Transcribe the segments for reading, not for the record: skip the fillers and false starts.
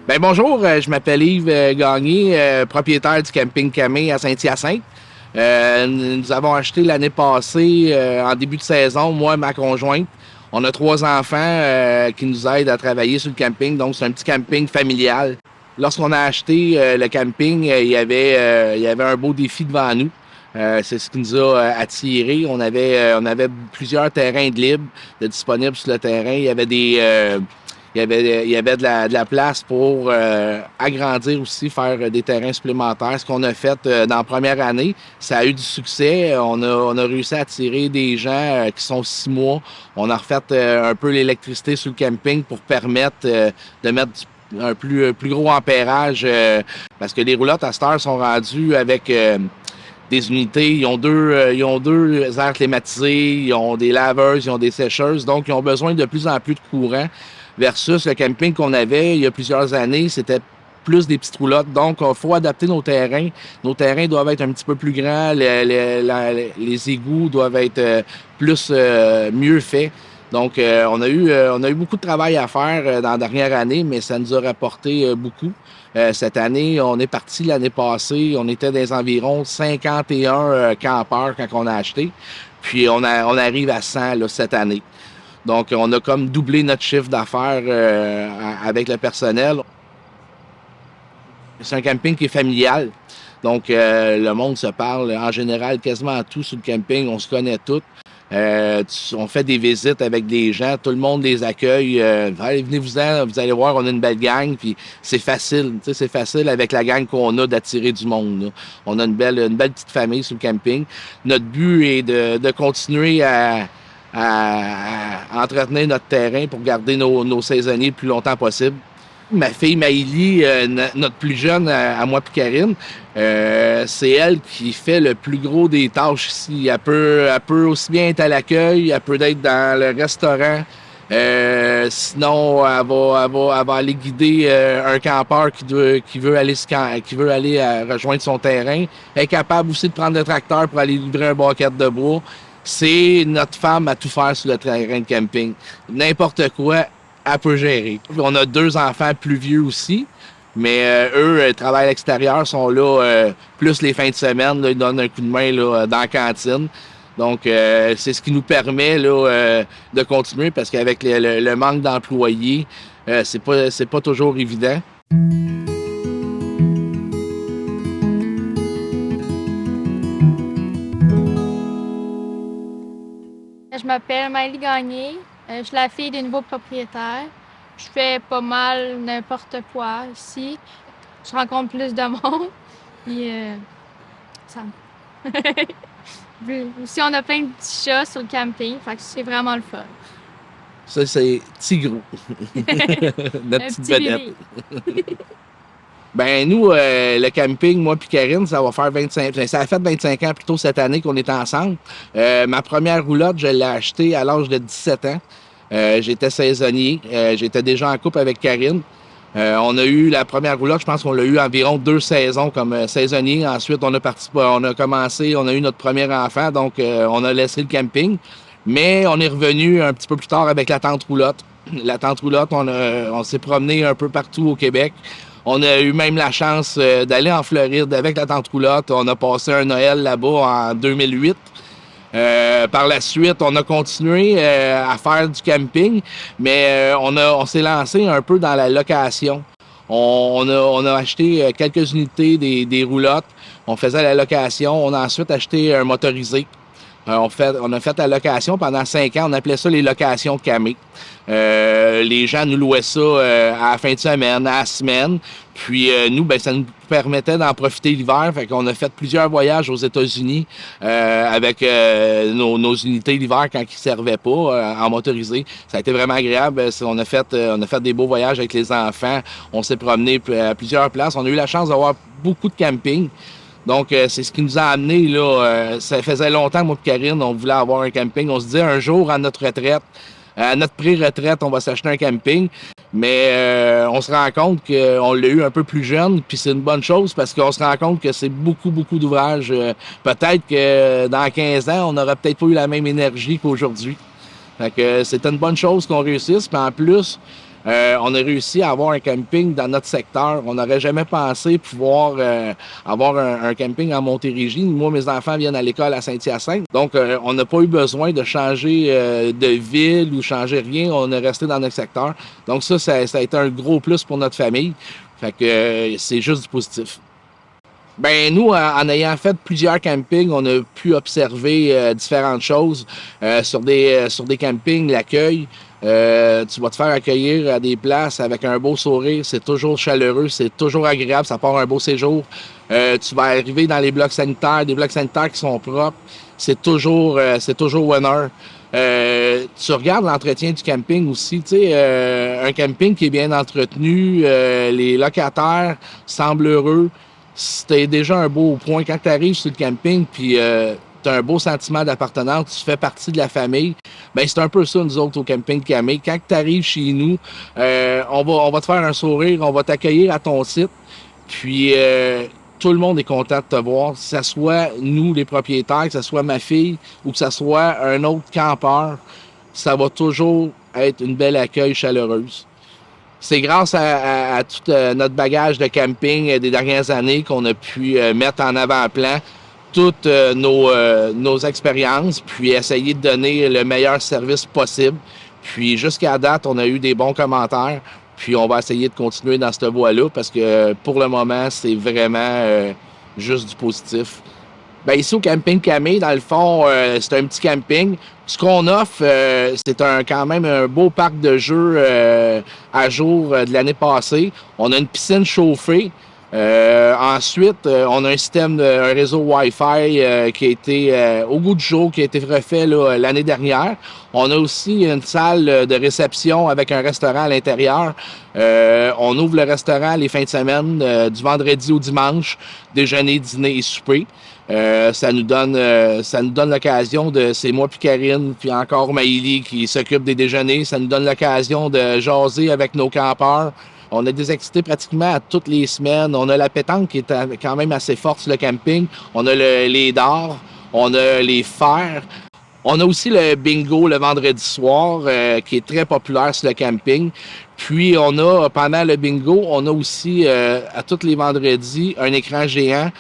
Ben bonjour, je m'appelle Yves Gagné, propriétaire du camping Camé à Saint-Hyacinthe. Nous avons acheté l'année passée, en début de saison, moi et ma conjointe. On a 3 enfants qui nous aident à travailler sur le camping, donc c'est un petit camping familial. Lorsqu'on a acheté le camping, il y avait un beau défi devant nous. C'est ce qui nous a attirés. On avait plusieurs terrains de libre de disponibles sur le terrain. Il y avait de la place pour agrandir aussi, faire des terrains supplémentaires. Ce qu'on a fait dans la première année, ça a eu du succès. On a réussi à attirer des gens qui sont 6 mois. On a refait un peu l'électricité sur le camping pour permettre de mettre un plus gros ampérage parce que les roulottes à cette heure sont rendues avec des unités. Ils ont deux aires climatisées, ils ont des laveuses, ils ont des sécheuses. Donc, ils ont besoin de plus en plus de courant. Versus le camping qu'on avait il y a plusieurs années, c'était plus des petites roulottes. Donc, il faut adapter nos terrains. Nos terrains doivent être un petit peu plus grands. Les égouts doivent être mieux faits. Donc, on a eu beaucoup de travail à faire dans la dernière année, mais ça nous a rapporté beaucoup. Cette année, on est parti l'année passée. On était dans les environs 51 campeurs quand on a acheté. Puis, on arrive à 100 là, cette année. Donc, on a comme doublé notre chiffre d'affaires avec le personnel. C'est un camping qui est familial. Donc, le monde se parle en général quasiment à tout sur le camping. On se connaît tous. On fait des visites avec des gens. Tout le monde les accueille. Allez, venez-vous-en, vous allez voir, on a une belle gang. Puis c'est facile. C'est facile avec la gang qu'on a d'attirer du monde. Là. On a une belle petite famille sur le camping. Notre but est de continuer à entretenir notre terrain pour garder nos saisonniers le plus longtemps possible. Ma fille Maïlie, notre plus jeune, à moi et Karine, c'est elle qui fait le plus gros des tâches ici. Elle peut aussi bien être à l'accueil, elle peut être dans le restaurant. Sinon, elle va aller guider un campeur qui veut aller rejoindre son terrain. Elle est capable aussi de prendre le tracteur pour aller livrer un banquette de bois. C'est notre femme à tout faire sur le terrain de camping. N'importe quoi, elle peut gérer. On a 2 enfants plus vieux aussi, mais eux travaillent à l'extérieur, sont là plus les fins de semaine. Là, ils donnent un coup de main là, dans la cantine. Donc, c'est ce qui nous permet là, de continuer parce qu'avec le manque d'employés, c'est pas toujours évident. Je m'appelle Maëlie Gagné. Je suis la fille des nouveaux propriétaires. Je fais pas mal n'importe quoi ici. Je rencontre plus de monde. Puis, ça... Aussi, on a plein de petits chats sur le camping. Fait que c'est vraiment le fun. Ça, c'est Tigrou. Notre petite vedette. Ben nous, le camping, moi puis Karine, ça va faire 25... Ça a fait 25 ans plus tôt cette année qu'on est ensemble. Ma première roulotte, je l'ai achetée à l'âge de 17 ans. J'étais saisonnier. J'étais déjà en couple avec Karine. On a eu la première roulotte, je pense qu'on l'a eu environ 2 saisons comme saisonnier. Ensuite, on a commencé, on a eu notre premier enfant, donc on a laissé le camping. Mais on est revenu un petit peu plus tard avec la tente roulotte. La tente roulotte, on s'est promené un peu partout au Québec. On a eu même la chance d'aller en Floride avec la tente roulotte. On a passé un Noël là-bas en 2008. Par la suite, on a continué à faire du camping, mais on s'est lancé un peu dans la location. On a acheté quelques unités des roulottes. On faisait la location. On a ensuite acheté un motorisé. On a fait la location pendant 5 ans. On appelait ça les locations Camé. Les gens nous louaient ça à la fin de semaine, à la semaine. Puis nous, ben, ça nous permettait d'en profiter l'hiver. Fait qu'on a fait plusieurs voyages aux États-Unis avec nos unités l'hiver quand ils ne servaient pas en motorisé. Ça a été vraiment agréable. On a fait des beaux voyages avec les enfants. On s'est promené à plusieurs places. On a eu la chance d'avoir beaucoup de camping. Donc, c'est ce qui nous a amené, là. Ça faisait longtemps, moi et Karine, on voulait avoir un camping. On se disait un jour, à notre retraite, à notre pré-retraite, on va s'acheter un camping. Mais on se rend compte qu'on l'a eu un peu plus jeune, puis c'est une bonne chose parce qu'on se rend compte que c'est beaucoup, beaucoup d'ouvrages. Peut-être que dans 15 ans, on n'aurait peut-être pas eu la même énergie qu'aujourd'hui. Fait que c'était une bonne chose qu'on réussisse. Puis en plus, on a réussi à avoir un camping dans notre secteur. On n'aurait jamais pensé pouvoir avoir un camping en Montérégie. Moi, mes enfants viennent à l'école à Saint-Hyacinthe. Donc, on n'a pas eu besoin de changer de ville ou changer rien. On est resté dans notre secteur. Donc, ça a été un gros plus pour notre famille. Fait que c'est juste du positif. Ben nous, en ayant fait plusieurs campings, on a pu observer différentes choses. Sur des campings, l'accueil, tu vas te faire accueillir à des places avec un beau sourire, c'est toujours chaleureux, c'est toujours agréable, ça part un beau séjour. Tu vas arriver dans les blocs sanitaires, des blocs sanitaires qui sont propres, c'est toujours winner. Tu regardes l'entretien du camping aussi, tu sais, un camping qui est bien entretenu, les locataires semblent heureux. C'était déjà un beau point. Quand tu arrives sur le camping, puis tu as un beau sentiment d'appartenance, tu fais partie de la famille, bien, c'est un peu ça, nous autres, au camping Camé. Quand tu arrives chez nous, on va te faire un sourire, on va t'accueillir à ton site, puis tout le monde est content de te voir, que ce soit nous, les propriétaires, que ce soit ma fille ou que ce soit un autre campeur, ça va toujours être une belle accueil chaleureuse. C'est grâce à tout notre bagage de camping des dernières années qu'on a pu mettre en avant-plan toutes nos expériences, puis essayer de donner le meilleur service possible. Puis jusqu'à date, on a eu des bons commentaires, puis on va essayer de continuer dans cette voie-là parce que pour le moment, c'est vraiment juste du positif. Bien, ici au Camping Camé, dans le fond, c'est un petit camping. Ce qu'on offre, c'est quand même un beau parc de jeux à jour de l'année passée. On a une piscine chauffée. Ensuite, on a un système, un réseau Wi-Fi qui a été au goût du jour, qui a été refait l'année dernière. On a aussi une salle de réception avec un restaurant à l'intérieur. On ouvre le restaurant les fins de semaine, du vendredi au dimanche, déjeuner, dîner et souper. Ça nous donne l'occasion c'est moi puis Karine, puis encore Maïli qui s'occupe des déjeuners. Ça nous donne l'occasion de jaser avec nos campeurs. On a des activités pratiquement à toutes les semaines. On a la pétanque qui est quand même assez forte sur le camping. On a les dards, on a les fers. On a aussi le bingo le vendredi soir qui est très populaire sur le camping. Puis pendant le bingo, on a aussi à tous les vendredis un écran géant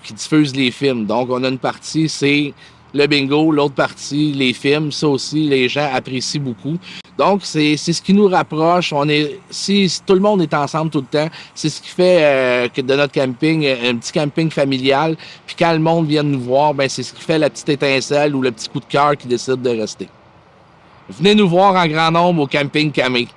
qui diffuse les films. Donc on a une partie, c'est le bingo, l'autre partie, les films. Ça aussi, les gens apprécient beaucoup. Donc, c'est ce qui nous rapproche. Si tout le monde est ensemble tout le temps, c'est ce qui fait que de notre camping, un petit camping familial. Puis quand le monde vient nous voir, ben c'est ce qui fait la petite étincelle ou le petit coup de cœur qui décide de rester. Venez nous voir en grand nombre au Camping Camé.